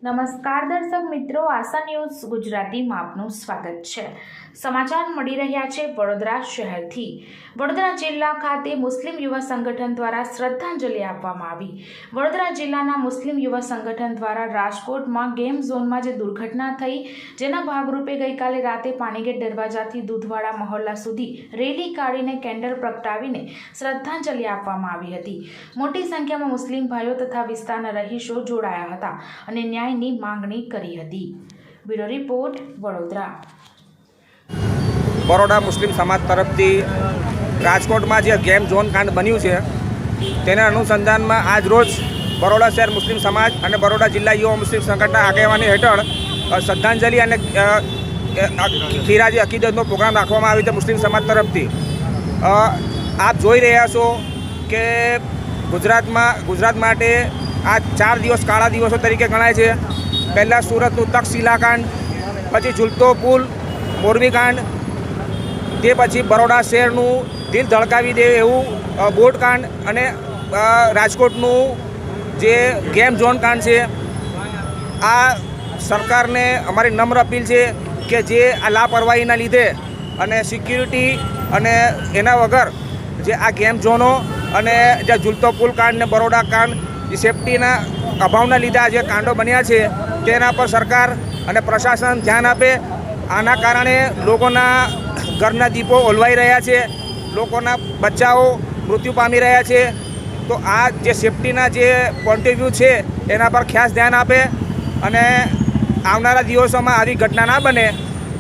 નમસ્કાર દર્શક મિત્રો, આશા ન્યૂઝ ગુજરાતીમાં આપનું સ્વાગત છે। સમાચાર મળી રહ્યા છે વડોદરા શહેરથી। વડોદરા જિલ્લા ખાતે મુસ્લિમ યુવા સંગઠન દ્વારા શ્રદ્ધાંજલિ આપવામાં આવી। વડોદરા જિલ્લાના મુસ્લિમ યુવા સંગઠન દ્વારા રાજકોટમાં ગેમ ઝોનમાં જે દુર્ઘટના થઈ, જેના ભાગરૂપે ગઈકાલે રાતે પાણીગેટ દરવાજાથી દૂધવાડા મહોલ્લા સુધી રેલી કાઢીને કેન્ડલ પ્રગટાવીને શ્રદ્ધાંજલિ આપવામાં આવી હતી। મોટી સંખ્યામાં મુસ્લિમ ભાઈઓ તથા વિસ્તારના રહીશો જોડાયા હતા અને ન્યાયની માંગણી કરી હતી। Bureau report, Vadodara. બરોડા મુસ્લિમ સમાજ તરફથી રાજકોટમાં જે ગેમ ઝોન કાંડ બન્યું છે તેના અનુસંધાનમાં આજ રોજ બરોડા શહેર મુસ્લિમ સમાજ અને બરોડા જિલ્લા યુવા મુસ્લિમ સંગઠનના આગેવાની હેઠળ શ્રદ્ધાંજલિ અને ખીરાજી અકીદતનો પ્રોગ્રામ રાખવામાં આવ્યો છે મુસ્લિમ સમાજ તરફથી। આપ જોઈ રહ્યા છો કે ગુજરાત માટે આ 4 દિવસ કાળા દિવસો તરીકે ગણાય છે। પહેલાં સુરતનું તક્ષશિલા કાંડ, પછી ઝૂલતો પુલ, મોરબી કાંડ, તે પછી બરોડા શહેરનું દિલ ધડકાવી દે એવું બોટ કાંડ અને રાજકોટનું જે ગેમ ઝોન કાંડ છે। આ સરકારને અમારી નમ્ર અપીલ છે કે જે આ લાપરવાહીના લીધે અને સિક્યુરિટી અને એના વગર જે આ ગેમ ઝોનો અને જે ઝૂલતો પુલ કાંડ ને બરોડા કાંડ જે સેફટીના અભાવના લીધે આ જે કાંડો બન્યા છે તેના પર સરકાર અને પ્રશાસન ધ્યાન આપે। આના કારણે લોકોના ઘરના દીપો ઓલવાઈ રહ્યા છે, લોકોના બચ્ચાઓ મૃત્યુ પામી રહ્યા છે। તો આ જે સેફટીના જે પોઈન્ટ ઓફ વ્યૂ છે એના પર ખાસ ધ્યાન આપે અને આવનારા દિવસોમાં આવી ઘટના ના બને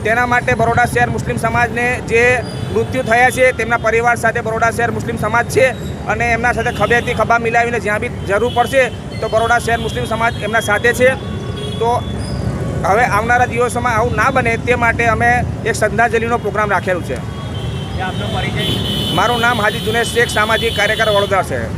તેના માટે બરોડા શહેર મુસ્લિમ સમાજને જે મૃત્યુ થયા છે તેમના પરિવાર સાથે બરોડા શહેર મુસ્લિમ સમાજ છે અને એમના સાથે ખભેથી ખભા મિલાવીને જ્યાં બી જરૂર પડશે તો બરોડા શહેર મુસ્લિમ સમાજ એમના સાથે છે। તો હવે આવનારા દિવસોમાં આવું ના બને તે માટે અમે એક શ્રદ્ધાંજલિનો પ્રોગ્રામ રાખેલું છે। મારું નામ હાજી જુનેદ શેખ, સામાજિક કાર્યકર, વડોદરા શહેર।